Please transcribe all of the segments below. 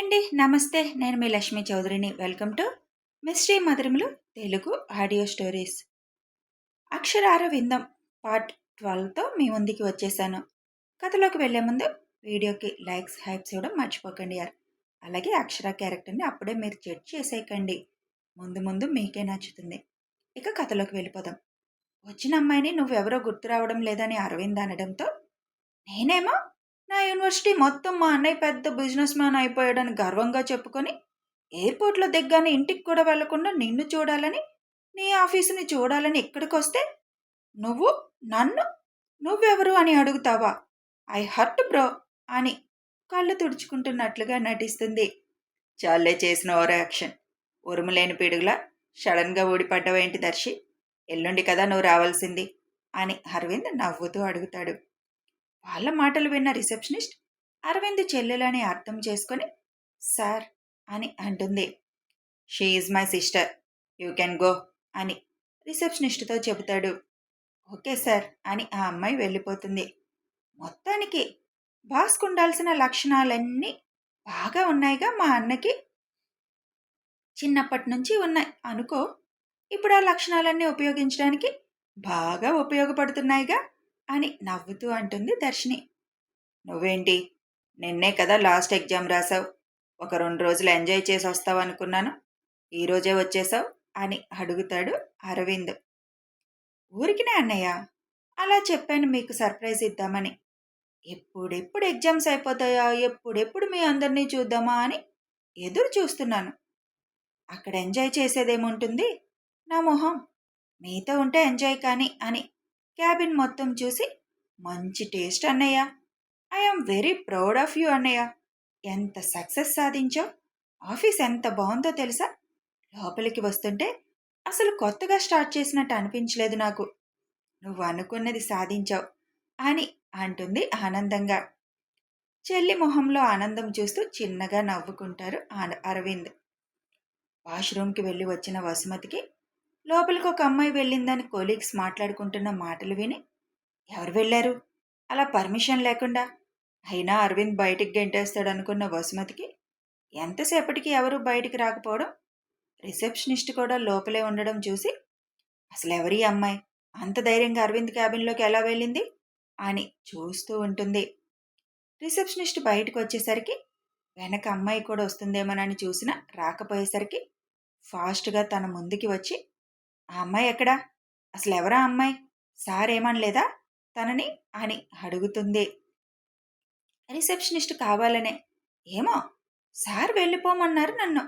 అండి. నమస్తే. నేను మీ లక్ష్మీ చౌదరిని. వెల్కమ్ టు మిస్టరీ మధురములు తెలుగు ఆడియో స్టోరీస్. అక్షరార విందం పార్ట్ 12తో మీ ముందుకి వచ్చేసాను. కథలోకి వెళ్లే ముందు వీడియోకి లైక్స్, హైప్స్ ఇవ్వడం మర్చిపోకండి యార్. అలాగే అక్షర క్యారెక్టర్ని అప్పుడే మీరు జడ్జ్ చేసేయకండి. ముందు ముందు మీకే నచ్చుతుంది. ఇక కథలోకి వెళ్ళిపోదాం. వచ్చిన అమ్మాయిని నువ్వెవరో గుర్తు రావడం లేదని అరవింద్ అనడంతో నేనేమో నా యూనివర్సిటీ మొత్తం మా అన్నయ్య పెద్ద బిజినెస్ మ్యాన్ అయిపోయాడని గర్వంగా చెప్పుకొని ఎయిర్పోర్ట్లో దిగ్గానే ఇంటికి కూడా వెళ్లకుండా నిన్ను చూడాలని, నీ ఆఫీసుని చూడాలని ఇక్కడికి వస్తే నువ్వు నన్ను నువ్వెవరు అని అడుగుతావా? ఐ హర్ట్ బ్రో అని కళ్ళు తుడుచుకుంటున్నట్లుగా నటిస్తుంది. చాలే చేసిన ఓవర్ యాక్షన్. ఉరుములేని పిడుగులా సడన్గా ఊడిపడ్డవేంటి దర్శి? ఎల్లుండి కదా నువ్వు రావాల్సింది అని అరవింద్ నవ్వుతూ అడుగుతాడు. వాళ్ళ మాటలు విన్న రిసెప్షనిస్ట్ అరవింద్ చెల్లెలని అర్థం చేసుకొని సార్ అని అంటుంది. She is my sister, you can go అని రిసెప్షనిస్ట్తో చెబుతాడు. ఓకే సార్ అని ఆ అమ్మాయి వెళ్ళిపోతుంది. మొత్తానికి బాస్కు ఉండాల్సిన లక్షణాలన్నీ బాగా ఉన్నాయిగా మా అన్నకి. చిన్నప్పటి నుంచి ఉన్నాయి అనుకో. ఇప్పుడు ఆ లక్షణాలన్నీ ఉపయోగించడానికి బాగా ఉపయోగపడుతున్నాయిగా అని నవ్వుతూ అంటుంది దర్శిని. నువ్వేంటి, నిన్నే కదా లాస్ట్ ఎగ్జామ్ రాసావు, ఒక 2 రోజులు ఎంజాయ్ చేసి వస్తావు అనుకున్నాను, ఈరోజే వచ్చేసావు అని అడుగుతాడు అరవింద్. ఊరికినే అన్నయ్య, అలా చెప్పాను మీకు సర్ప్రైజ్ ఇద్దామని. ఎప్పుడెప్పుడు ఎగ్జామ్స్ అయిపోతాయా, ఎప్పుడెప్పుడు మీ అందరినీ చూద్దామా అని ఎదురు చూస్తున్నాను. అక్కడ ఎంజాయ్ చేసేదేముంటుంది, నా మొహం మీతో ఉంటే ఎంజాయ్ కానీ అని క్యాబిన్ మొత్తం చూసి మంచి టేస్ట్ అన్నయ్య, I'm very proud of you అన్నయ్య, ఎంత సక్సెస్ సాధించావు, ఆఫీస్ ఎంత బాగుందో తెలుసా, లోపలికి వస్తుంటే అసలు కొత్తగా స్టార్ట్ చేసినట్టు అనిపించలేదు నాకు, నువ్వు అనుకున్నది సాధించావు అని అంటుంది ఆనందంగా. చెల్లి మొహంలో ఆనందం చూస్తూ చిన్నగా నవ్వుకుంటారు అరవింద్. వాష్రూమ్కి వెళ్ళి వచ్చిన వసుమతికి లోపలికి ఒక అమ్మాయి వెళ్ళిందని కొలీగ్స్ మాట్లాడుకుంటున్న మాటలు విని ఎవరు వెళ్ళారు అలా పర్మిషన్ లేకుండా, అయినా అరవింద్ బయటికి గెంటేస్తాడు అనుకున్న వసుమతికి ఎంతసేపటికి ఎవరు బయటికి రాకపోవడం, రిసెప్షనిస్ట్ కూడా లోపలే ఉండడం చూసి అసలు ఎవరి అమ్మాయి అంత ధైర్యంగా అరవింద్ క్యాబిన్లోకి ఎలా వెళ్ళింది అని చూస్తూ ఉంటుంది. రిసెప్షనిస్ట్ బయటకు వచ్చేసరికి వెనక అమ్మాయి కూడా వస్తుందేమోనని చూసినా రాకపోయేసరికి ఫాస్ట్గా తన ముందుకి వచ్చి ఆ అమ్మాయి ఎక్కడా, అసలు ఎవరా అమ్మాయి, సార్ ఏమనలేదా తనని అని అడుగుతుంది. రిసెప్షనిస్ట్ కావాలనే ఏమో సార్ వెళ్ళిపోమన్నారు నన్ను,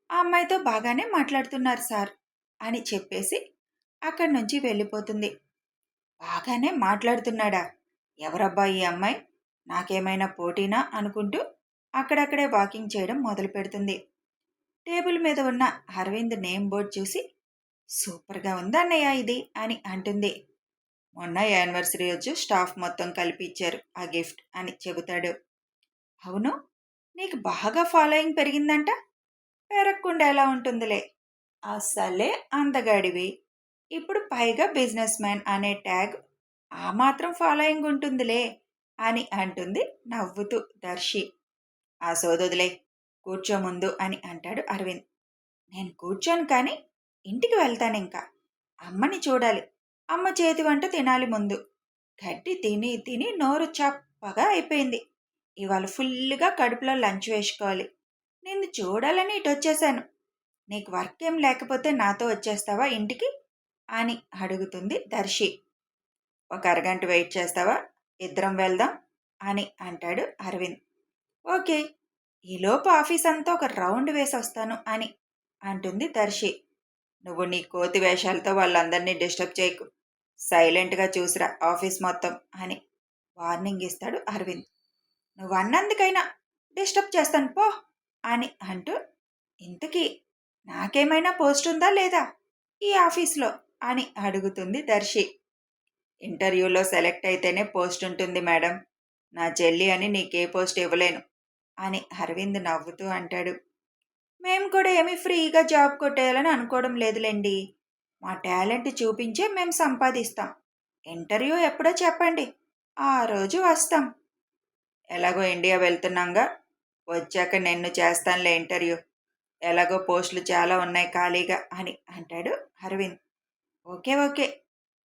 ఆ అమ్మాయితో బాగానే మాట్లాడుతున్నారు సార్ అని చెప్పేసి అక్కడి నుంచి వెళ్ళిపోతుంది. బాగానే మాట్లాడుతున్నాడా, ఎవరబ్బా ఈ అమ్మాయి, నాకేమైనా పోటీనా అనుకుంటూ అక్కడక్కడే వాకింగ్ చేయడం మొదలు పెడుతుంది. టేబుల్ మీద ఉన్న అరవింద్ నేమ్ బోర్డ్ చూసి సూపర్గా ఉందా అన్నయ్య ఇది అని అంటుంది. మొన్న యానివర్సరీ రోజు స్టాఫ్ మొత్తం కలిపి ఇచ్చారు ఆ గిఫ్ట్ అని చెబుతాడు. అవును, నీకు బాగా ఫాలోయింగ్ పెరిగిందంట, పెరగకుండా ఎలా ఉంటుందిలే, అస్సలే అందగాడివి, ఇప్పుడు పైగా బిజినెస్ మ్యాన్ అనే ట్యాగ్, ఆ మాత్రం ఫాలోయింగ్ ఉంటుందిలే అని అంటుంది నవ్వుతూ దర్శి. ఆ సోదొదిలే, కూర్చో ముందు అని అంటాడు అరవింద్. నేను కూర్చోను కానీ ఇంటికి వెళ్తాను, ఇంకా అమ్మని చూడాలి, అమ్మ చేతి వంట తినాలి ముందు, గడ్డి తిని తిని నోరు చప్పగా అయిపోయింది, ఇవాళ ఫుల్గా కడుపులో లంచ్ వేసుకోవాలి, నిన్ను చూడాలని ఇటు వచ్చేసాను, నీకు వర్క్ ఏం లేకపోతే నాతో వచ్చేస్తావా ఇంటికి అని అడుగుతుంది దర్శి. ఒక అరగంట వెయిట్ చేస్తావా, ఇద్దరం వెళ్దాం అని అంటాడు అరవింద్. ఓకే, ఈలోపు ఆఫీస్ అంతా ఒక రౌండ్ వేసి వస్తాను అని అంటుంది దర్శి. నువ్వు నీ కోతి వేషాలతో వాళ్ళందరినీ డిస్టర్బ్ చేయకు, సైలెంట్గా చూసిరా ఆఫీస్ మొత్తం అని వార్నింగ్ ఇస్తాడు అరవింద్. నువ్వు అన్నందుకైనా డిస్టర్బ్ చేస్తాను పో అని అంటూ, ఇంతకీ నాకేమైనా పోస్ట్ ఉందా లేదా ఈ ఆఫీస్లో అని అడుగుతుంది దర్శి. ఇంటర్వ్యూలో సెలెక్ట్ అయితేనే పోస్ట్ ఉంటుంది మేడం, నా చెల్లి అని నీకే పోస్ట్ ఇవ్వలేను అని అరవింద్ నవ్వుతూ అంటాడు. మేము కూడా ఏమీ ఫ్రీగా జాబ్ కొట్టేయాలని అనుకోవడం లేదులేండి, మా టాలెంట్ చూపించే మేము సంపాదిస్తాం, ఇంటర్వ్యూ ఎప్పుడో చెప్పండి, ఆ రోజు వస్తాం, ఎలాగో ఇండియా వెళ్తున్నాంగా, వచ్చాక నిన్ను చేస్తానులే ఇంటర్వ్యూ. ఎలాగో పోస్టులు చాలా ఉన్నాయి ఖాళీగా అని అంటాడు అరవింద్. ఓకే ఓకే,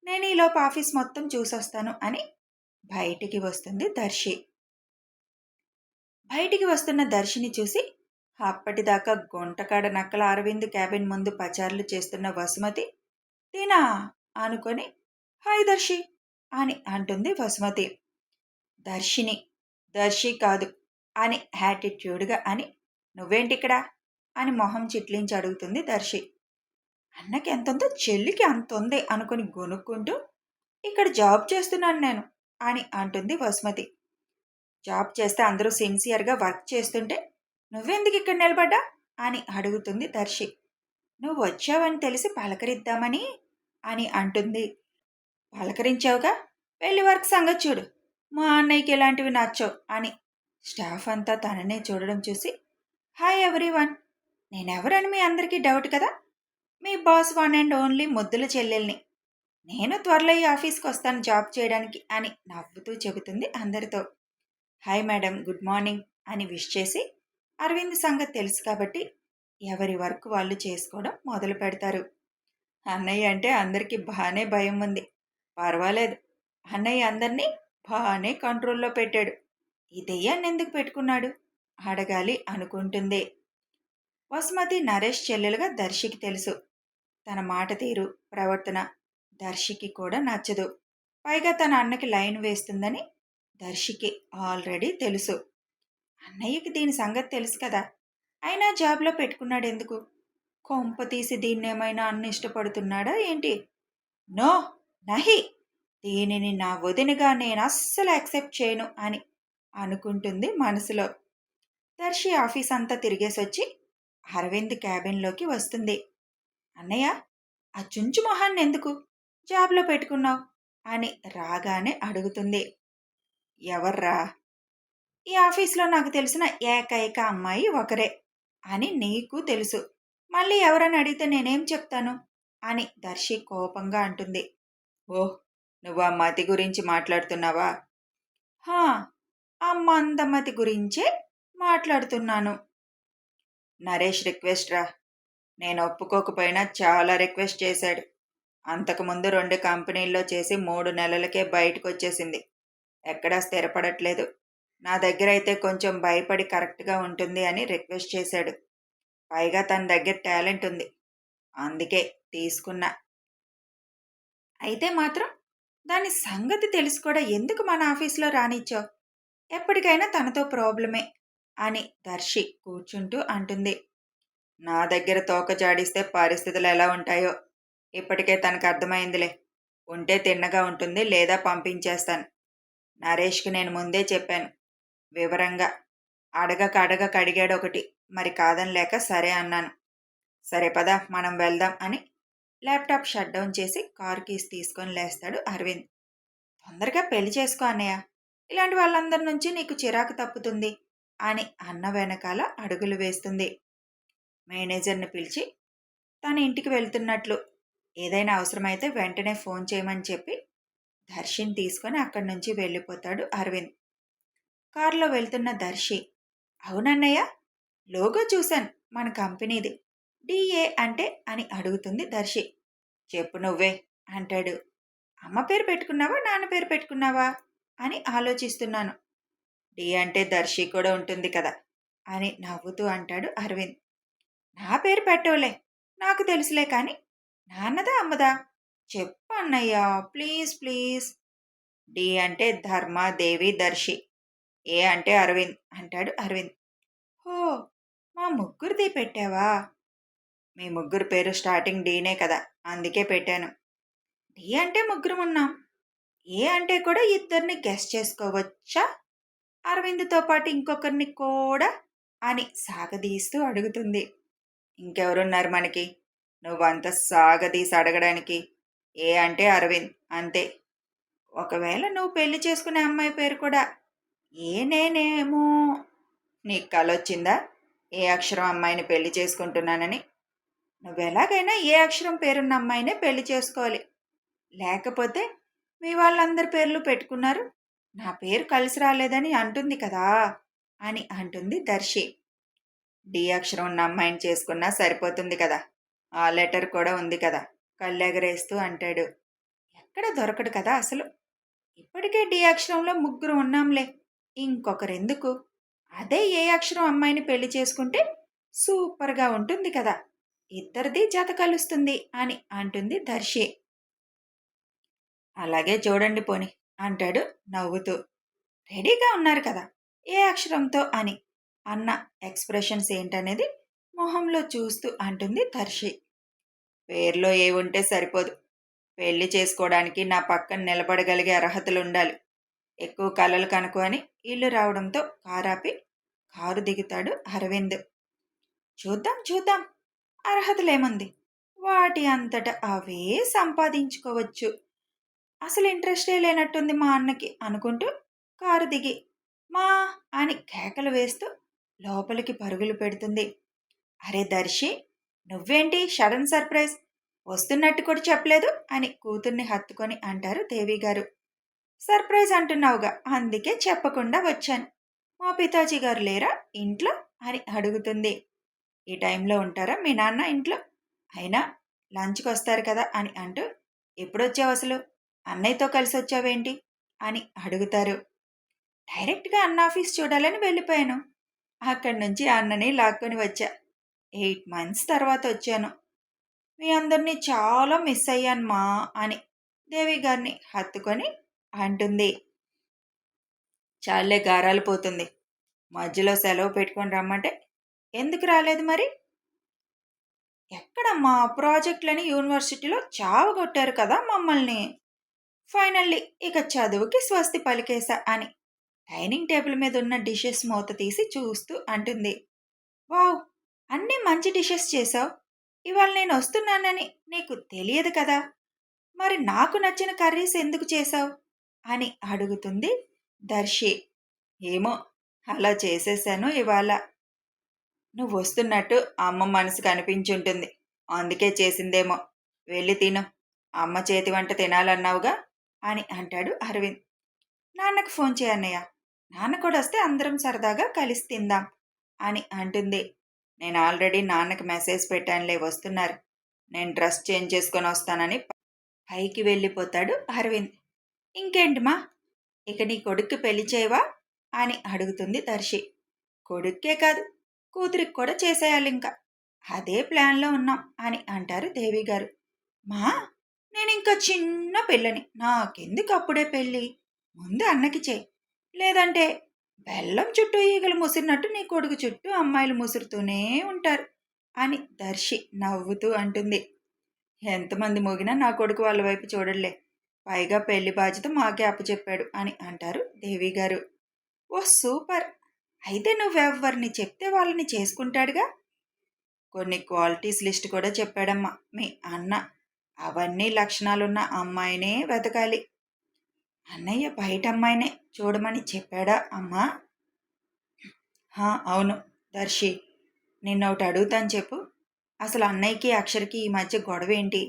నేను ఈలోపు ఆఫీస్ మొత్తం చూసొస్తాను అని బయటికి వస్తుంది దర్శి. బయటికి వస్తున్న దర్శిని చూసి అప్పటిదాకా గుంటకాడ నక్కల అరవింద్ క్యాబిన్ ముందు పచారులు చేస్తున్న వసుమతి తినా అనుకొని హాయ్ దర్శి అని అంటుంది వసుమతి. దర్శిని దర్శి కాదు అని యాటిట్యూడ్గా అని నువ్వేంటిక్కడ అని మొహం చిట్లించి అడుగుతుంది దర్శి. అన్నకి ఎంతుందో చెల్లికి అంతుంది అనుకుని గొనుక్కుంటూ ఇక్కడ జాబ్ చేస్తున్నాను నేను అని అంటుంది వసుమతి. జాబ్ చేస్తే అందరూ సిన్సియర్గా వర్క్ చేస్తుంటే నువ్వెందుకు ఇక్కడ నిలబడ్డా అని అడుగుతుంది దర్శి. నువ్వు వచ్చావని తెలిసి పలకరిద్దామని అని అంటుంది. పలకరించావుగా, వెళ్ళి వర్క్ సంగతి చూడు, మా అన్నయ్యకి ఇలాంటివి నచ్చవు అని స్టాఫ్ అంతా తననే చూడడం చూసి హాయ్ ఎవ్రీవన్, నేనెవరని మీ అందరికీ డౌట్ కదా, మీ బాస్ వన్ అండ్ ఓన్లీ ముద్దుల చెల్లెల్ని. నేను త్వరలో ఈ ఆఫీస్కి వస్తాను జాబ్ చేయడానికి అని నవ్వుతూ చెబుతుంది అందరితో. హాయ్ మేడం, గుడ్ మార్నింగ్ అని విష్ చేసి అరవింద్ సంగతి తెలుసు కాబట్టి ఎవరి వర్క్ వాళ్ళు చేసుకోవడం మొదలు పెడతారు. అన్నయ్య అంటే అందరికీ బాగానే భయం ఉంది. పర్వాలేదు, అన్నయ్య అందరినీ బాగానే కంట్రోల్లో పెట్టాడు. ఈ దెయ్యాన్ని ఎందుకు పెట్టుకున్నాడు అడగాలి అనుకుంటుంది. వసుమతి నరేష్ చెల్లెలుగా దర్శికి తెలుసు. తన మాట తీరు ప్రవర్తన దర్శికి కూడా నచ్చదు. పైగా తన అన్నకి లైన్ వేస్తుందని దర్శికి ఆల్రెడీ తెలుసు. అన్నయ్యకి దీని సంగతి తెలుసు కదా, అయినా జాబ్లో పెట్టుకున్నాడు ఎందుకు? కొంప తీసి దీన్నేమైనా అన్న ఇష్టపడుతున్నాడా ఏంటి? నో, నహి, దీనిని నా వదినగా నేను అస్సలు యాక్సెప్ట్ చేయను అని అనుకుంటుంది మనసులో. దర్శి ఆఫీస్ అంతా తిరిగేసొచ్చి అరవింద్ క్యాబిన్లోకి వస్తుంది. అన్నయ్య, ఆ చుంచు మొహాన్ని ఎందుకు జాబ్లో పెట్టుకున్నావు అని రాగానే అడుగుతుంది. ఎవర్రా? ఈ ఆఫీస్లో నాకు తెలిసిన ఏకైక అమ్మాయి ఒకరే అని నీకు తెలుసు, మళ్ళీ ఎవరని అడిగితే నేనేం చెప్తాను అని దర్శి కోపంగా అంటుంది. ఓహ్, నువ్వు ఆ మతి గురించి మాట్లాడుతున్నావా? హా, ఆ మందమతి గురించే మాట్లాడుతున్నాను. నరేష్ రిక్వెస్ట్ రా, నేను ఒప్పుకోకపోయినా చాలా రిక్వెస్ట్ చేశాడు. అంతకుముందు 2 కంపెనీల్లో చేసి 3 నెలలకే బయటకు వచ్చేసింది. ఎక్కడా స్థిరపడట్లేదు. నా దగ్గర అయితే కొంచెం భయపడి కరెక్ట్గా ఉంటుంది అని రిక్వెస్ట్ చేశాడు. పైగా తన దగ్గర టాలెంట్ ఉంది, అందుకే తీసుకున్నా. అయితే మాత్రం దాని సంగతి తెలిసి కూడా ఎందుకు మన ఆఫీస్లో రానిచ్చావు? ఎప్పటికైనా తనతో ప్రాబ్లమే అని దర్శి కూర్చుంటూ అంటుంది. నా దగ్గర తోక జాడిస్తే పరిస్థితులు ఎలా ఉంటాయో ఇప్పటికే తనకు అర్థమైందిలే. ఉంటే తిన్నగా ఉంటుంది, లేదా పంపించేస్తాను. నరేష్కి నేను ముందే చెప్పాను వివరంగా. అడగక అడిగాడు ఒకటి, మరి కాదనిలేక సరే అన్నాను. సరే పద మనం వెళ్దాం అని ల్యాప్టాప్ షట్ డౌన్ చేసి కార్ కీస్ తీసుకొని లేస్తాడు అరవింద్. తొందరగా పెళ్లి చేసుకో అన్నయ్య, ఇలాంటి వాళ్ళందరి నుంచి నీకు చిరాకు తప్పుతుంది అని అన్న వెనకాల అడుగులు వేస్తుంది. మేనేజర్ని పిలిచి తన ఇంటికి వెళ్తున్నట్లు, ఏదైనా అవసరమైతే వెంటనే ఫోన్ చేయమని చెప్పి దర్శిని తీసుకొని అక్కడి నుంచి వెళ్ళిపోతాడు అరవింద్. కారులో వెళ్తున్న దర్శి, అవునన్నయ్య, లోగో చూశాను మన కంపెనీది, డిఏ అంటే అని అడుగుతుంది దర్శి. చెప్పు నువ్వే అంటాడు. అమ్మ పేరు పెట్టుకున్నావా నాన్న పేరు పెట్టుకున్నావా అని ఆలోచిస్తున్నాను. డి అంటే దర్శి కూడా ఉంటుంది కదా అని నవ్వుతూ అంటాడు అరవింద్. నా పేరు పెట్టవులే, నాకు తెలుసులే కానీ నాన్నదా అమ్మదా చెప్పు అన్నయ్య ప్లీజ్ ప్లీజ్. డి అంటే ధర్మ దేవి దర్శి, ఏ అంటే అరవింద్ అంటాడు అరవింద్. హో, మా ముగ్గురిది పెట్టావా? మీ ముగ్గురు పేరు స్టార్టింగ్ డీనే కదా, అందుకే పెట్టాను. డి అంటే ముగ్గురు ఉన్నాం, ఏ అంటే కూడా ఇద్దరిని గెస్ చేసుకోవచ్చా? అరవింద్తో పాటు ఇంకొకరిని కూడా అని సాగదీస్తూ అడుగుతుంది. ఇంకెవరున్నారు మనకి, నువ్వంత సాగదీసి అడగడానికి? ఏ అంటే అరవింద్ అంతే. ఒకవేళ నువ్వు పెళ్లి చేసుకునే అమ్మాయి పేరు కూడా ఏ నేనేమో. నీకు కలొచ్చిందా ఏ అక్షరం అమ్మాయిని పెళ్లి చేసుకుంటున్నానని? నువ్వెలాగైనా ఏ అక్షరం పేరున్న అమ్మాయినే పెళ్లి చేసుకోవాలి, లేకపోతే మీ వాళ్ళందరి పేర్లు పెట్టుకున్నారు, నా పేరు కలిసి రాలేదని అంటుంది కదా అని అంటుంది దర్శి. డి అక్షరం ఉన్న అమ్మాయిని చేసుకున్నా సరిపోతుంది కదా, ఆ లెటర్ కూడా ఉంది కదా, కళ్ళెగరేస్తూ అంటాడు. ఎక్కడ దొరకడు కదా అసలు. ఇప్పటికే డి అక్షరంలో ముగ్గురు ఉన్నాంలే, ఇంకొకరెందుకు? అదే ఏ అక్షరం అమ్మాయిని పెళ్లి చేసుకుంటే సూపర్గా ఉంటుంది కదా, ఇద్దరిది జత కలుస్తుంది అని అంటుంది దర్శి. అలాగే చూడండి పోని అంటాడు నవ్వుతూ. రెడీగా ఉన్నారు కదా ఏ అక్షరంతో అని అన్న ఎక్స్ప్రెషన్స్ ఏంటనేది మొహంలో చూస్తూ అంటుంది దర్శి. పేర్లో ఏ ఉంటే సరిపోదు, పెళ్లి చేసుకోవడానికి నా పక్కన నిలబడగలిగే అర్హతలు ఉండాలి. ఎక్కువ కలలు కనుక అని ఇల్లు రావడంతో కారాపి కారు దిగుతాడు అరవింద్. చూద్దాం చూద్దాం, అర్హతలేముంది, వాటి అంతట అవే సంపాదించుకోవచ్చు. అసలు ఇంట్రెస్టే లేనట్టుంది మా అన్నకి అనుకుంటూ కారు దిగి మా అని కేకలు వేస్తూ లోపలికి పరుగులు పెడుతుంది. అరే దర్శి, నువ్వేంటి సడన్ సర్ప్రైజ్, వస్తున్నట్టు కూడా చెప్పలేదు అని కూతుర్ని హత్తుకొని అంటారు దేవిగారు. సర్ప్రైజ్ అంటున్నావుగా, అందుకే చెప్పకుండా వచ్చాను. మా పితాజీ గారు లేరా ఇంట్లో అని అడుగుతుంది. ఈ టైంలో ఉంటారా మీ నాన్న ఇంట్లో? అయినా లంచ్కి వస్తారు కదా అని అంటూ ఎప్పుడొచ్చావు అసలు, అన్నయ్యతో కలిసి వచ్చావేంటి అని అడుగుతారు. డైరెక్ట్గా అన్న ఆఫీస్ చూడాలని వెళ్ళిపోయాను. అక్కడి నుంచి అన్నని లాక్కొని వచ్చా. 8 months తర్వాత వచ్చాను. మీ అందరినీ చాలా మిస్ అయ్యాను మా అని దేవి గారిని హత్తుకొని అంటుంది. చాలే గారాలు పోతుంది, మధ్యలో సెలవు పెట్టుకొని రమ్మంటే ఎందుకు రాలేదు మరి? ఎక్కడమ్మా, ప్రాజెక్టులని యూనివర్సిటీలో చావగొట్టారు కదా మమ్మల్ని. ఫైనల్లీ ఇక చదువుకి స్వస్తి పలికేశా అని డైనింగ్ టేబుల్ మీద ఉన్న డిషెస్ మూత తీసి చూస్తూ అంటుంది. వావ్, అన్నీ మంచి డిషెస్ చేసావు. ఇవాళ నేను వస్తున్నానని నీకు తెలియదు కదా, మరి నాకు నచ్చిన కర్రీస్ ఎందుకు చేశావు అని అడుగుతుంది దర్శి. ఏమో, అలా చేసేసాను ఇవాళ. నువ్వు వస్తున్నట్టు అమ్మ మనసుకు అనిపించుంటుంది, అందుకే చేసిందేమో. వెళ్ళి తిను, అమ్మ చేతి వంట తినాలన్నావుగా అని అంటాడు అరవింద్. నాన్నకు ఫోన్ చేయన్నయ్య, నాన్న కూడా వస్తే అందరం సరదాగా కలిసి తిందాం అని అంటుంది. నేను ఆల్రెడీ నాన్నకి మెసేజ్ పెట్టానులే, వస్తున్నారు, నేను డ్రెస్ చేంజ్ చేసుకొని వస్తానని పైకి వెళ్ళిపోతాడు అరవింద్. ఇంకేంటిమా, ఇక నీ కొడుక్కి పెళ్లి చేయవా అని అడుగుతుంది దర్శి. కొడుక్కే కాదు, కూతురికి కూడా చేసేయాలి ఇంకా, అదే ప్లాన్లో ఉన్నాం అని అంటారు దేవిగారు. మా, నేను ఇంకా చిన్న పిల్లని, నాకెందుకు అప్పుడే పెళ్ళి, ముందు అన్నకి చేయి, లేదంటే బెల్లం చుట్టూ ఈగలు ముసిరినట్టు నీ కొడుకు చుట్టూ అమ్మాయిలు ముసురుతూనే ఉంటారు అని దర్శి నవ్వుతూ అంటుంది. ఎంతమంది మోగినా నా కొడుకు వాళ్ళ వైపు చూడలే, పైగా పెళ్లి బాధ్యత మాకే అప్పచెప్పాడు అని అంటారు దేవిగారు. ఓ సూపర్, అయితే నువ్వెవ్వరిని చెప్తే వాళ్ళని చేసుకుంటాడుగా. కొన్ని క్వాలిటీస్ లిస్ట్ కూడా చెప్పాడమ్మా మీ అన్న, అవన్నీ లక్షణాలున్న అమ్మాయినే వెతకాలి. అన్నయ్య బయట అమ్మాయినే చూడమని చెప్పాడా అమ్మా? అవును దర్శి, నిన్నొకటి అడుగుతాను చెప్పు, అసలు అన్నయ్యకి అక్షర్కి ఈ మధ్య గొడవ ఏంటి?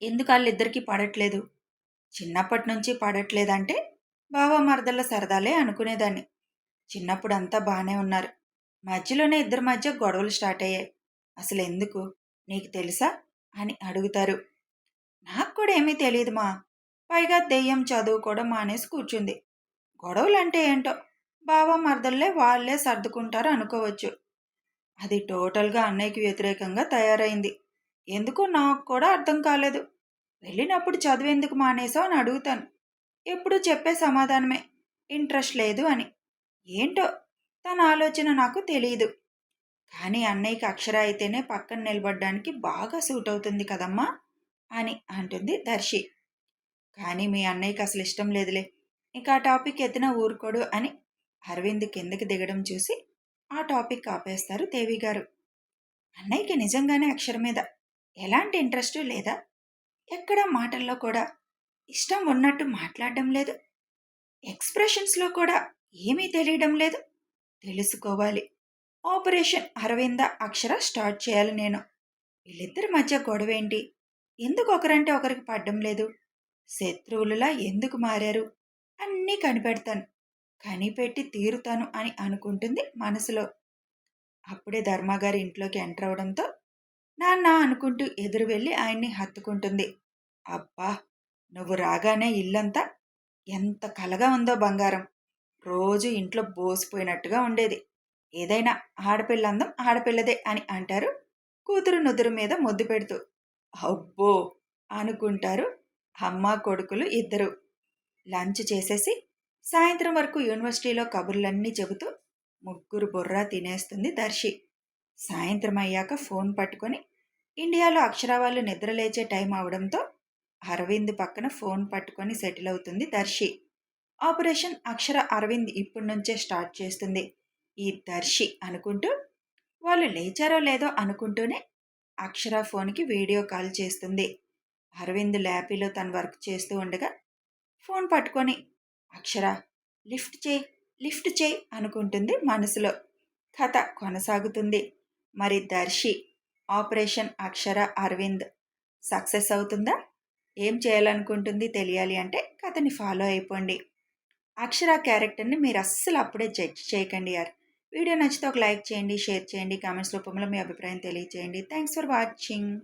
ఎందుకు వాళ్ళిద్దరికీ పడట్లేదు? చిన్నప్పటి నుంచి పడట్లేదంటే బావ మరదళ్ళ సరదాలే అనుకునేదాన్ని. చిన్నప్పుడు అంతా బాగానే ఉన్నారు, మధ్యలోనే ఇద్దరి మధ్య గొడవలు స్టార్ట్ అయ్యాయి. అసలు ఎందుకు నీకు తెలుసా అని అడుగుతారు. నాకు కూడా ఏమీ తెలియదు మా, పైగా దెయ్యం చదువుకోవడం మానేసి కూర్చుంది. గొడవలంటే ఏంటో బావ మరదళ్ళే వాళ్ళే సర్దుకుంటారు అనుకోవచ్చు. అది టోటల్గా అన్నయ్యకి వ్యతిరేకంగా తయారైంది. ఎందుకో నాకు కూడా అర్థం కాలేదు. వెళ్ళినప్పుడు చదువెందుకు మానేసావు అని అడుగుతాను, ఎప్పుడూ చెప్పే సమాధానమే ఇంట్రెస్ట్ లేదు అని. ఏంటో తన ఆలోచన నాకు తెలియదు. కానీ అన్నయ్యకి అక్షర అయితేనే పక్కన నిలబడడానికి బాగా సూట్ అవుతుంది కదమ్మా అని అంటుంది దర్శి. కానీ మీ అన్నయ్యకి అసలు ఇష్టం లేదులే, ఇక ఆ టాపిక్ ఎత్తిన ఊరుకోడు అని అరవింద్ కిందకి దిగడం చూసి ఆ టాపిక్ ఆపేస్తారు దేవిగారు. అన్నయ్యకి నిజంగానే అక్షర మీద ఎలాంటి ఇంట్రెస్ట్ లేదా? ఎక్కడా మాటల్లో కూడా ఇష్టం ఉన్నట్టు మాట్లాడడం లేదు, ఎక్స్ప్రెషన్స్లో కూడా ఏమీ తెలియడం లేదు. తెలుసుకోవాలి. ఆపరేషన్ అరవింద అక్షర స్టార్ట్ చేయాలి నేను. వీళ్ళిద్దరి మధ్య గొడవ ఏంటి, ఎందుకు ఒకరంటే ఒకరికి పడ్డం లేదు, శత్రువులులా ఎందుకు మారారు, అన్నీ కనిపెడతాను. కనిపెట్టి తీరుతాను అని అనుకుంటుంది మనసులో. అప్పుడే ధర్మగారి ఇంట్లోకి ఎంటర్ అవడంతో నాన్న అనుకుంటూ ఎదురు వెళ్ళి ఆయన్ని హత్తుకుంటుంది. అబ్బా, నువ్వు రాగానే ఇల్లంతా ఎంత కలగా ఉందో బంగారం. రోజు ఇంట్లో బోసిపోయినట్టుగా ఉండేది. ఏదైనా ఆడపిల్ల అందం ఆడపిల్లదే అని అంటారు కూతురు నుదురు మీద ముద్దు పెడుతూ. అబ్బో అనుకుంటారు అమ్మ కొడుకులు ఇద్దరు. లంచ్ చేసేసి సాయంత్రం వరకు యూనివర్సిటీలో కబుర్లన్నీ చెబుతూ ముగ్గురు బుర్రా తినేస్తుంది దర్శి. సాయంత్రం అయ్యాక ఫోన్ పట్టుకొని ఇండియాలో అక్షర వాళ్ళు నిద్రలేచే టైం అవడంతో అరవింద్ పక్కన ఫోన్ పట్టుకొని సెటిల్ అవుతుంది దర్శి. ఆపరేషన్ అక్షర అరవింద్ ఇప్పటి నుంచే స్టార్ట్ చేస్తుంది. ఈ దర్శి అనుకుంటూ వాళ్ళు లేచారో లేదో అనుకుంటూనే అక్షర ఫోన్కి వీడియో కాల్ చేస్తుంది. అరవింద్ ల్యాపీలో తన వర్క్ చేస్తూ ఉండగా ఫోన్ పట్టుకొని అక్షర లిఫ్ట్ చేయి లిఫ్ట్ చేయి అనుకుంటుంది మనసులో. కథ కొనసాగుతుంది. మరి దర్శి ఆపరేషన్ అక్షర అరవింద్ సక్సెస్ అవుతుందా? ఏం చేయాలనుకుంటుంది తెలియాలి అంటే కథని ఫాలో అయిపోండి. అక్షర క్యారెక్టర్ని మీరు అస్సలు అప్పుడే జడ్జ్ చేయకండి యార్. వీడియో నచ్చితే ఒక లైక్ చేయండి, షేర్ చేయండి, కామెంట్స్ రూపంలో మీ అభిప్రాయం తెలియజేయండి. Thanks for watching.